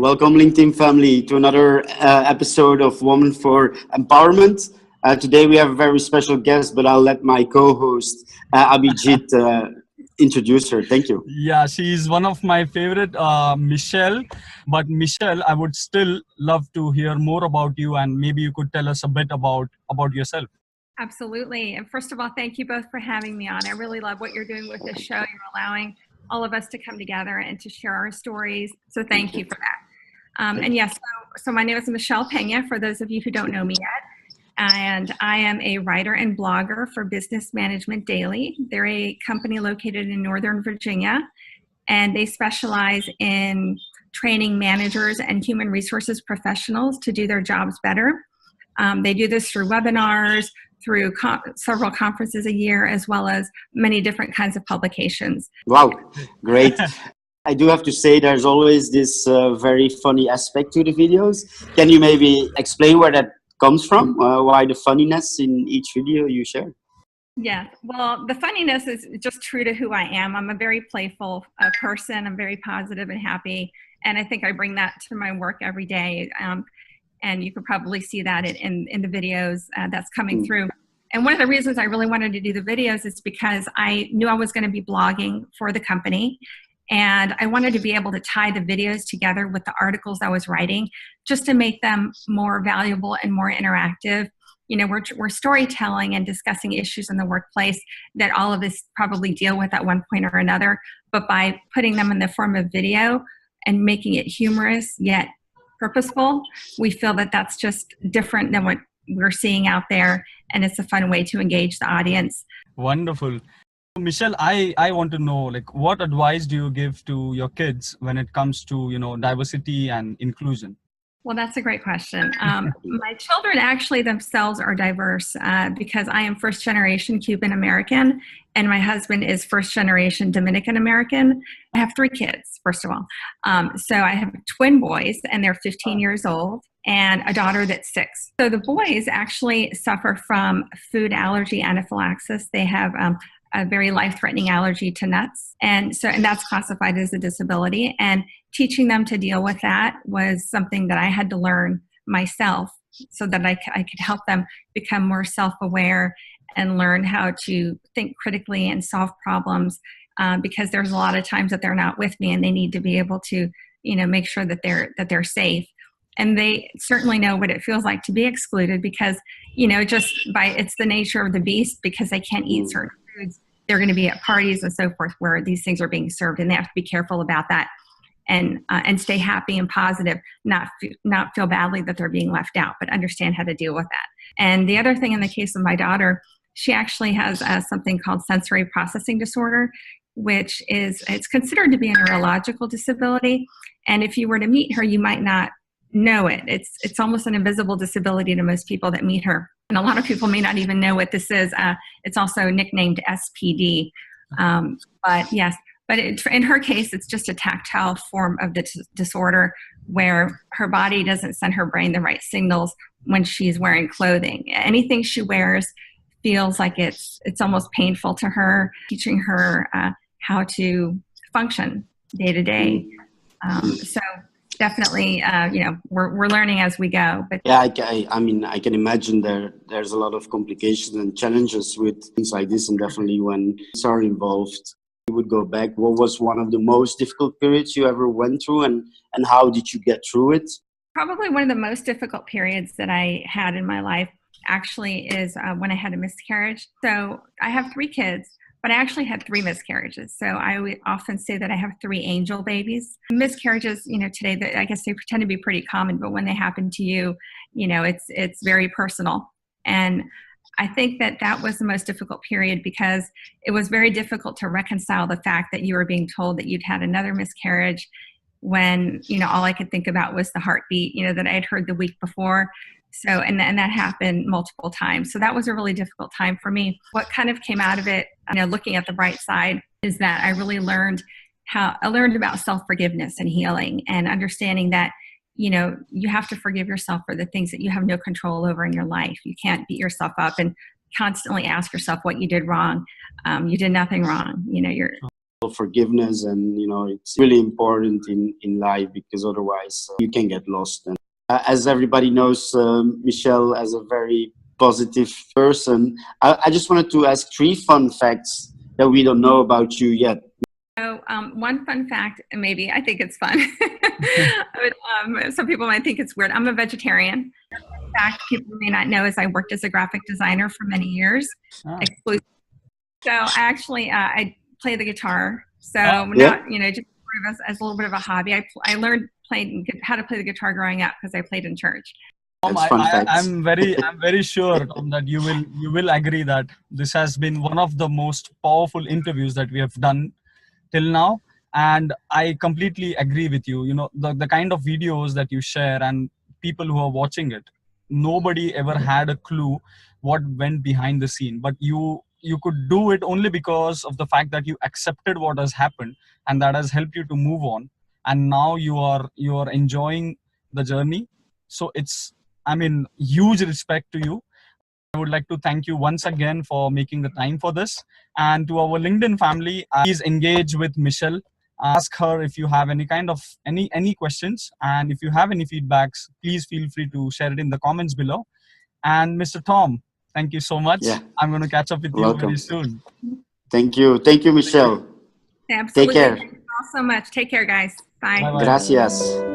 Welcome, LinkedIn family, to another episode of Women for Empowerment. Today we have a very special guest, but I'll let my co-host Abhijit introduce her. Thank you. Yeah, she's one of my favorite, Michelle. But Michelle, I would still love to hear more about you, and maybe you could tell us a bit about yourself. Absolutely. And first of all, thank you both for having me on. I really love what you're doing with this show. You're allowing all of us to come together and to share our stories. So thank you for that. And yes, so my name is Michelle Pena, for those of you who don't know me yet. And I am a writer and blogger for Business Management Daily. They're a company located in Northern Virginia, and they specialize in training managers and human resources professionals to do their jobs better. They do this through webinars, through several conferences a year, as well as many different kinds of publications. Wow, great. I do have to say there's always this very funny aspect to the videos. Can you maybe explain where that comes from? Why the funniness in each video you share? Yeah, well, the funniness is just true to who I am. I'm a very playful person. I'm very positive and happy. And I think I bring that to my work every day. And you could probably see that in the videos that's coming through. And one of the reasons I really wanted to do the videos is because I knew I was going to be blogging for the company. And I wanted to be able to tie the videos together with the articles I was writing, just to make them more valuable and more interactive. You know, we're storytelling and discussing issues in the workplace that all of us probably deal with at one point or another. But by putting them in the form of video and making it humorous yet purposeful, we feel that that's just different than what we're seeing out there. And it's a fun way to engage the audience. Wonderful. Michelle, I want to know, like, what advice do you give to your kids when it comes to, diversity and inclusion? Well, that's a great question. My children actually themselves are diverse because I am first generation Cuban American and my husband is first generation Dominican American. I have 3 kids, first of all. So I have twin boys and they're 15 years old, and a daughter that's 6. So the boys actually suffer from food allergy anaphylaxis. They have a very life-threatening allergy to nuts. And that's classified as a disability. And teaching them to deal with that was something that I had to learn myself so that I could help them become more self-aware and learn how to think critically and solve problems, because there's a lot of times that they're not with me and they need to be able to, make sure that they're safe. And they certainly know what it feels like to be excluded because, it's the nature of the beast, because they can't eat certain foods. They're going to be at parties and so forth where these things are being served, and they have to be careful about that and stay happy and positive, not feel badly that they're being left out, but understand how to deal with that. And the other thing in the case of my daughter, she actually has something called sensory processing disorder, which it's considered to be a neurological disability. And if you were to meet her, you might not know it. It's almost an invisible disability to most people that meet her. And a lot of people may not even know what this is. It's also nicknamed SPD. But in her case, it's just a tactile form of the disorder where her body doesn't send her brain the right signals when she's wearing clothing. Anything she wears feels like it's almost painful to her, teaching her how to function day to day. So definitely, we're learning as we go. But yeah, I can imagine there's a lot of complications and challenges with things like this, and definitely when kids are involved. You would go back. What was one of the most difficult periods you ever went through, and how did you get through it? Probably one of the most difficult periods that I had in my life actually is when I had a miscarriage. So I have 3 kids, but I actually had 3 miscarriages. So I often say that I have 3 angel babies. Miscarriages, today, I guess they pretend to be pretty common, but when they happen to you, it's very personal. And I think that was the most difficult period because it was very difficult to reconcile the fact that you were being told that you'd had another miscarriage when, all I could think about was the heartbeat, that I had heard the week before. So, and that happened multiple times. So that was a really difficult time for me. What kind of came out of it, looking at the bright side, is that I really learned about self-forgiveness and healing and understanding that, you have to forgive yourself for the things that you have no control over in your life. You can't beat yourself up and constantly ask yourself what you did wrong. You did nothing wrong. forgiveness, and it's really important in life, because otherwise you can get lost. And as everybody knows, Michelle, as a very positive person, I just wanted to ask 3 fun facts that we don't know about you yet. So one fun fact, and maybe I think it's fun. Some people might think it's weird. I'm a vegetarian. In fact, people may not know is I worked as a graphic designer for many years. Exclusively. So I actually I play the guitar. So not, just as a little bit of a hobby. I learned how to play the guitar growing up because I played in church. I'm very sure, Tom, that you will agree that this has been one of the most powerful interviews that we have done till now. And I completely agree with you. The kind of videos that you share and people who are watching it, nobody ever had a clue what went behind the scene. But you could do it only because of the fact that you accepted what has happened, and that has helped you to move on. And now you are enjoying the journey. So it's, huge respect to you. I would like to thank you once again for making the time for this. And to our LinkedIn family, please engage with Michelle. Ask her if you have any kind of any questions, and if you have any feedbacks, please feel free to share it in the comments below. And Mr. Tom, thank you so much. Yeah. I'm going to catch up with you very soon. Thank you, Michelle. Absolutely. Take care. Thank you all so much. Take care, guys. Bye. Bye-bye. Gracias.